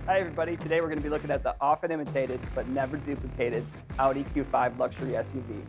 Hi everybody, today we're going to be looking at the often imitated but never duplicated Audi Q5 luxury SUV.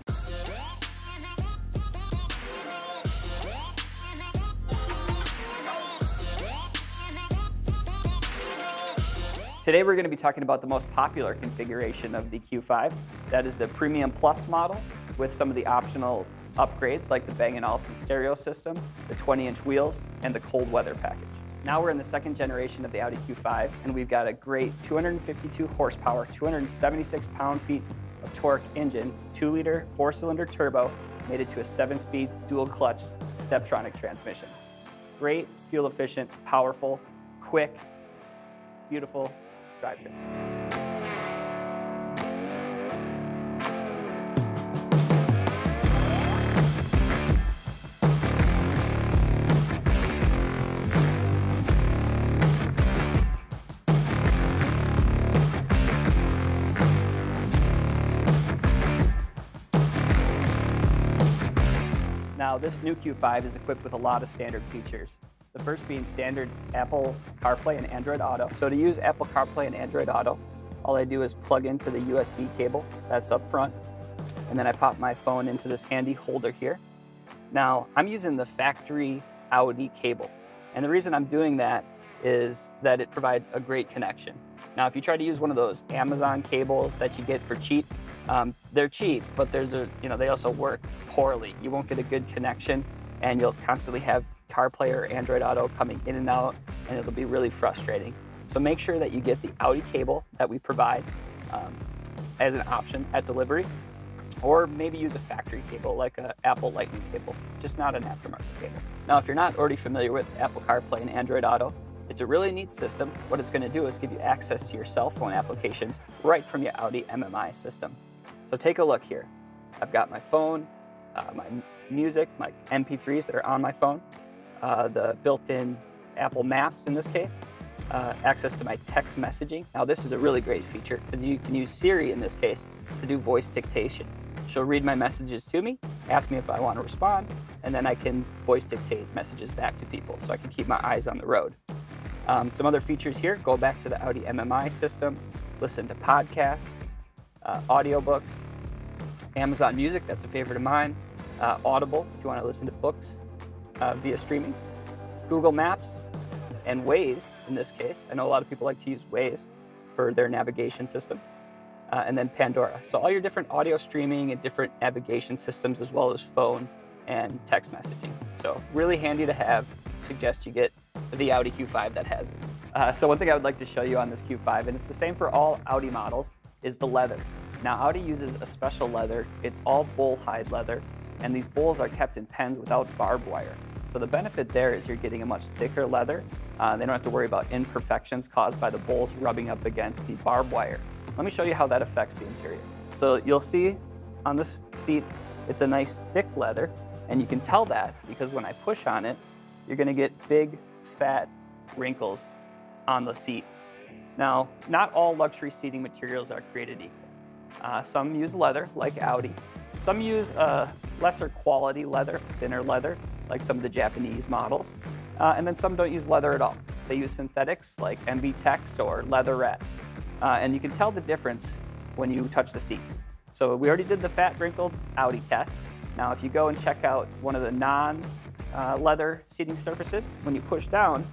Today we're going to be talking about the most popular configuration of the Q5. That is the Premium Plus model with some of the optional upgrades like the Bang Olufsen stereo system, the 20-inch wheels, and the cold weather package. Now we're in the second generation of the Audi Q5, and we've got a great 252 horsepower, 276 pound-feet of torque engine, 2-liter, 4-cylinder turbo, mated to a 7-speed dual-clutch Steptronic transmission. Great, fuel-efficient, powerful, quick, beautiful drivetrain. Now, this new Q5 is equipped with a lot of standard features. The first being standard Apple CarPlay and Android Auto. So to use Apple CarPlay and Android Auto, all I do is plug into the USB cable that's up front, and then I pop my phone into this handy holder here. Now, I'm using the factory Audi cable, and the reason I'm doing that is that it provides a great connection. Now, if you try to use one of those Amazon cables that you get for cheap, they're cheap, but they also work poorly. You won't get a good connection, and you'll constantly have CarPlay or Android Auto coming in and out, and it'll be really frustrating. So make sure that you get the Audi cable that we provide as an option at delivery, or maybe use a factory cable like an Apple Lightning cable, just not an aftermarket cable. Now, if you're not already familiar with Apple CarPlay and Android Auto, it's a really neat system. What it's going to do is give you access to your cell phone applications right from your Audi MMI system. So take a look here. I've got my phone, my music, my MP3s that are on my phone, the built-in Apple Maps in this case, access to my text messaging. Now this is a really great feature because you can use Siri in this case to do voice dictation. She'll read my messages to me, ask me if I want to respond, and then I can voice dictate messages back to people so I can keep my eyes on the road. Some other features here, go back to the Audi MMI system, listen to podcasts, audiobooks, Amazon Music, that's a favorite of mine, Audible, if you want to listen to books via streaming, Google Maps, and Waze in this case. I know a lot of people like to use Waze for their navigation system, and then Pandora. So all your different audio streaming and different navigation systems, as well as phone and text messaging. So really handy to have. Suggest you get the Audi Q5 that has it. So one thing I would like to show you on this Q5, and it's the same for all Audi models, is the leather. Now Audi uses a special leather. It's all bull hide leather, and these bulls are kept in pens without barbed wire. So the benefit there is you're getting a much thicker leather. They don't have to worry about imperfections caused by the bulls rubbing up against the barbed wire. Let me show you how that affects the interior. So you'll see on this seat, it's a nice thick leather, and you can tell that because when I push on it, you're gonna get big, fat wrinkles on the seat. Now, not all luxury seating materials are created equal. Some use leather, like Audi. Some use lesser quality leather, thinner leather, like some of the Japanese models. And then some don't use leather at all. They use synthetics like MB-Tex or leatherette. And you can tell the difference when you touch the seat. So we already did the fat wrinkled Audi test. Now, if you go and check out one of the non-leather seating surfaces, when you push down,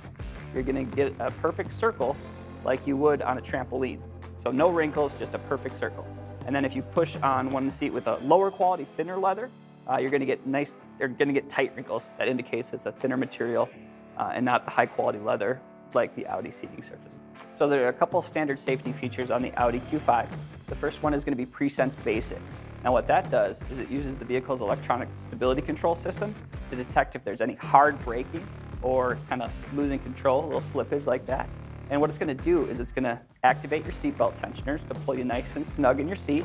you're gonna get a perfect circle like you would on a trampoline. So no wrinkles, just a perfect circle. And then if you push on one seat with a lower quality, thinner leather, you're gonna get tight wrinkles. That indicates it's a thinner material and not the high quality leather like the Audi seating surface. So there are a couple standard safety features on the Audi Q5. The first one is gonna be Presense Basic. Now what that does is it uses the vehicle's electronic stability control system to detect if there's any hard braking or kind of losing control, a little slippage like that. And what it's going to do is it's going to activate your seatbelt tensioners to pull you nice and snug in your seat.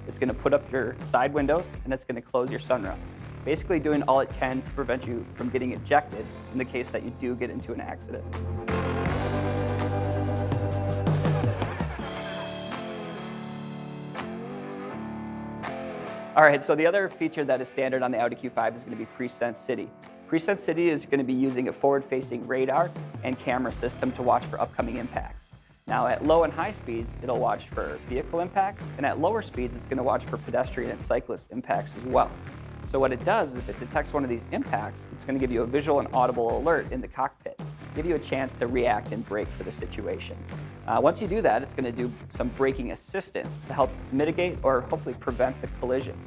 It's going to put up your side windows, and it's going to close your sunroof. Basically doing all it can to prevent you from getting ejected in the case that you do get into an accident. All right, so the other feature that is standard on the Audi Q5 is going to be Presense City. Presense City is going to be using a forward-facing radar and camera system to watch for upcoming impacts. Now at low and high speeds, it'll watch for vehicle impacts, and at lower speeds, it's going to watch for pedestrian and cyclist impacts as well. So what it does is if it detects one of these impacts, it's going to give you a visual and audible alert in the cockpit, give you a chance to react and brake for the situation. Once you do that, it's going to do some braking assistance to help mitigate or hopefully prevent the collision.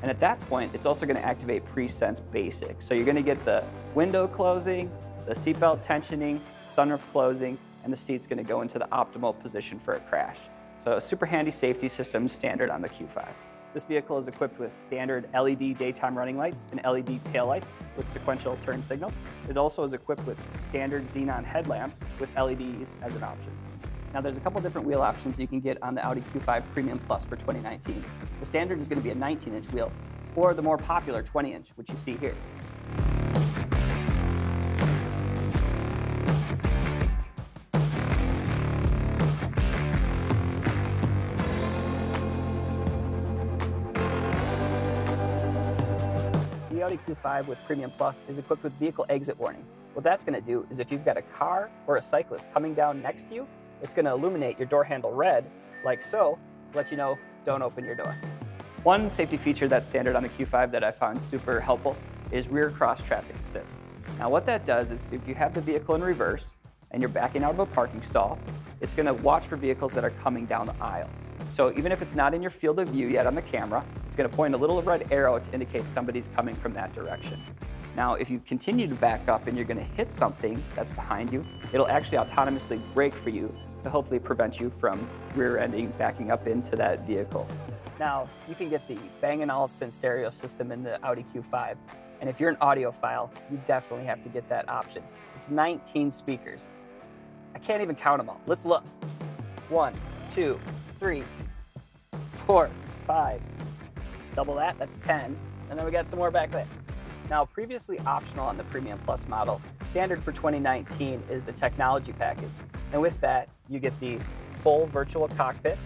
And at that point, it's also going to activate Presense Basic. So you're going to get the window closing, the seatbelt tensioning, sunroof closing, and the seat's going to go into the optimal position for a crash. So a super handy safety system standard on the Q5. This vehicle is equipped with standard LED daytime running lights and LED taillights with sequential turn signals. It also is equipped with standard xenon headlamps with LEDs as an option. Now there's a couple different wheel options you can get on the Audi Q5 Premium Plus for 2019. The standard is going to be a 19-inch wheel, or the more popular 20-inch, which you see here. The Audi Q5 with Premium Plus is equipped with vehicle exit warning. What that's going to do is if you've got a car or a cyclist coming down next to you, it's going to illuminate your door handle red, like so, to let you know, don't open your door. One safety feature that's standard on the Q5 that I found super helpful is rear cross traffic assist. Now what that does is if you have the vehicle in reverse and you're backing out of a parking stall, it's going to watch for vehicles that are coming down the aisle. So even if it's not in your field of view yet on the camera, it's going to point a little red arrow to indicate somebody's coming from that direction. Now, if you continue to back up and you're going to hit something that's behind you, it'll actually autonomously brake for you to hopefully prevent you from rear-ending, backing up into that vehicle. Now, you can get the Bang Olufsen stereo system in the Audi Q5, and if you're an audiophile, you definitely have to get that option. It's 19 speakers. I can't even count them all. Let's look. 1, 2, 3, 4, 5. Double that, that's 10. And then we got some more back there. Now, previously optional on the Premium Plus model, standard for 2019 is the technology package. And with that, you get the full virtual cockpit,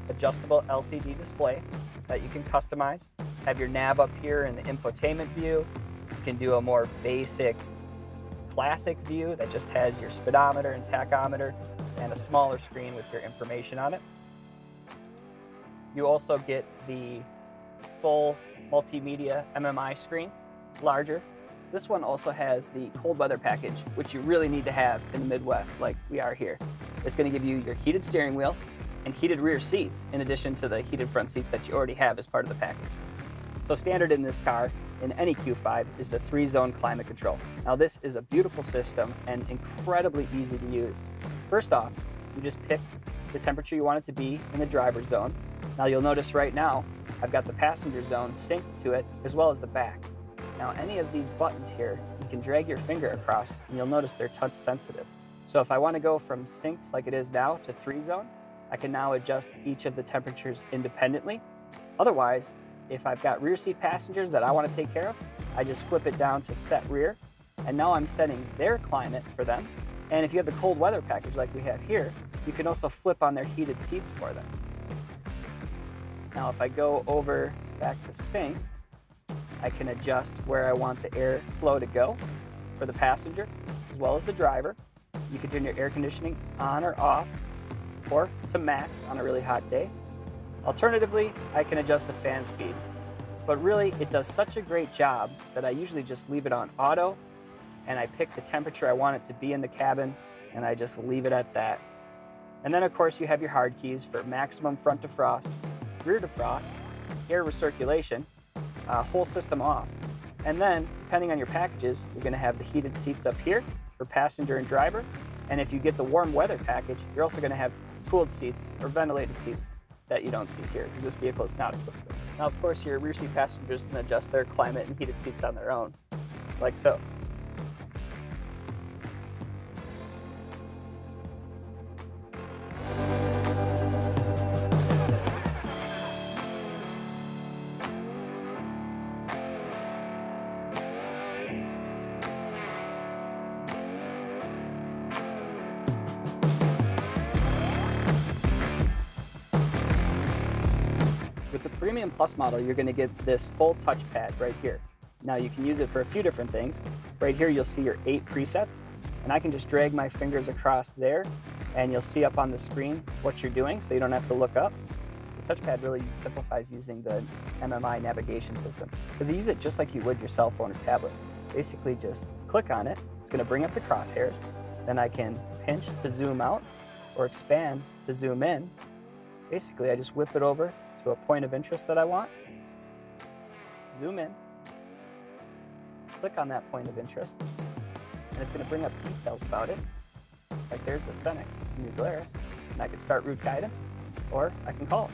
adjustable LCD display that you can customize, have your nav up here in the infotainment view. You can do a more basic classic view that just has your speedometer and tachometer and a smaller screen with your information on it. You also get the full multimedia MMI screen, larger. This one also has the cold weather package, which you really need to have in the Midwest like we are here. It's going to give you your heated steering wheel and heated rear seats in addition to the heated front seats that you already have as part of the package. So standard in this car, in any Q5, is the 3-zone climate control. Now this is a beautiful system and incredibly easy to use. First off, you just pick the temperature you want it to be in the driver's zone. Now you'll notice right now, I've got the passenger zone synced to it as well as the back. Now any of these buttons here, you can drag your finger across and you'll notice they're touch sensitive. So if I want to go from synced like it is now to 3-zone, I can now adjust each of the temperatures independently. Otherwise, if I've got rear seat passengers that I want to take care of, I just flip it down to set rear, and now I'm setting their climate for them. And if you have the cold weather package like we have here, you can also flip on their heated seats for them. Now if I go over back to sync, I can adjust where I want the air flow to go for the passenger as well as the driver. You can turn your air conditioning on or off or to max on a really hot day. Alternatively, I can adjust the fan speed. But really, it does such a great job that I usually just leave it on auto and I pick the temperature I want it to be in the cabin and I just leave it at that. And then of course you have your hard keys for maximum front defrost, rear defrost, air recirculation, whole system off. And then, depending on your packages, you're going to have the heated seats up here for passenger and driver. And if you get the warm weather package, you're also going to have cooled seats or ventilated seats that you don't see here because this vehicle is not equipped with. Now, of course, your rear seat passengers can adjust their climate and heated seats on their own, like so. With the Premium Plus model, you're going to get this full touchpad right here. Now you can use it for a few different things. Right here you'll see your 8 presets, and I can just drag my fingers across there and you'll see up on the screen what you're doing so you don't have to look up. The touchpad really simplifies using the MMI navigation system because you use it just like you would your cell phone or tablet. Basically just click on it, it's going to bring up the crosshairs, then I can pinch to zoom out or expand to zoom in. Basically I just whip it over to a point of interest that I want, zoom in, click on that point of interest, and it's going to bring up details about it. Like there's the Cenex New Glarus, and I can start route guidance, or I can call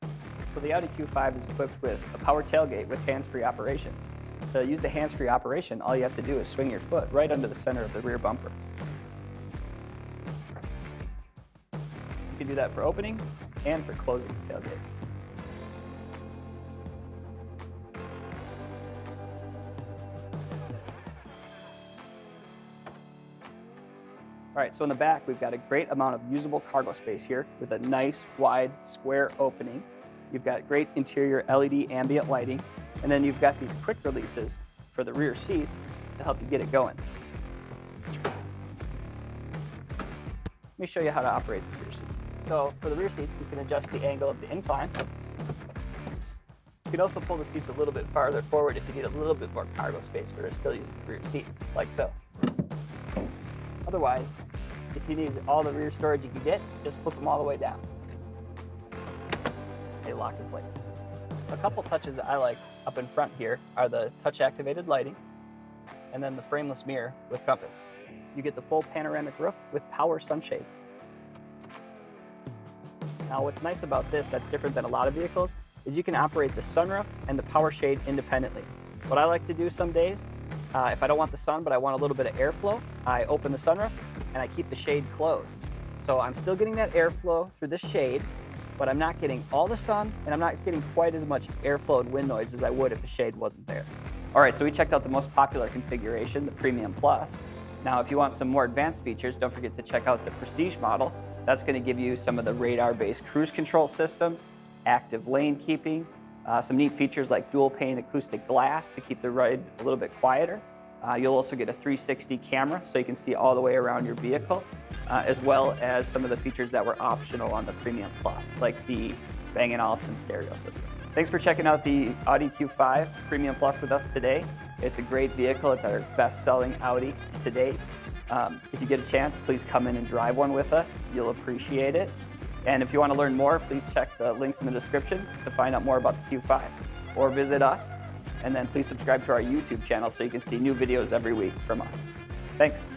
it. So the Audi Q5 is equipped with a power tailgate with hands-free operation. To use the hands-free operation, all you have to do is swing your foot right under the center of the rear bumper. You can do that for opening and for closing the tailgate. All right, so in the back, we've got a great amount of usable cargo space here with a nice, wide, square opening. You've got great interior LED ambient lighting, and then you've got these quick releases for the rear seats to help you get it going. Let me show you how to operate the rear seats. So for the rear seats, you can adjust the angle of the incline. You can also pull the seats a little bit farther forward if you need a little bit more cargo space, but are still using the rear seat, like so. Otherwise, if you need all the rear storage you can get, just flip them all the way down. They lock in place. A couple touches that I like up in front here are the touch-activated lighting and then the frameless mirror with compass. You get the full panoramic roof with power sunshade. Now what's nice about this that's different than a lot of vehicles is you can operate the sunroof and the power shade independently. What I like to do some days, if I don't want the sun but I want a little bit of airflow, I open the sunroof and I keep the shade closed. So I'm still getting that airflow through the shade, but I'm not getting all the sun and I'm not getting quite as much airflow and wind noise as I would if the shade wasn't there. All right, so we checked out the most popular configuration, the Premium Plus. Now, if you want some more advanced features, don't forget to check out the Prestige model. That's going to give you some of the radar-based cruise control systems, active lane keeping, some neat features like dual pane acoustic glass to keep the ride a little bit quieter. You'll also get a 360 camera so you can see all the way around your vehicle, as well as some of the features that were optional on the Premium Plus, like the Bang Olufsen stereo system. Thanks for checking out the Audi Q5 Premium Plus with us today. It's a great vehicle. It's our best-selling Audi to date. If you get a chance, please come in and drive one with us. You'll appreciate it. And if you want to learn more, please check the links in the description to find out more about the Q5, or visit us. And then please subscribe to our YouTube channel so you can see new videos every week from us. Thanks.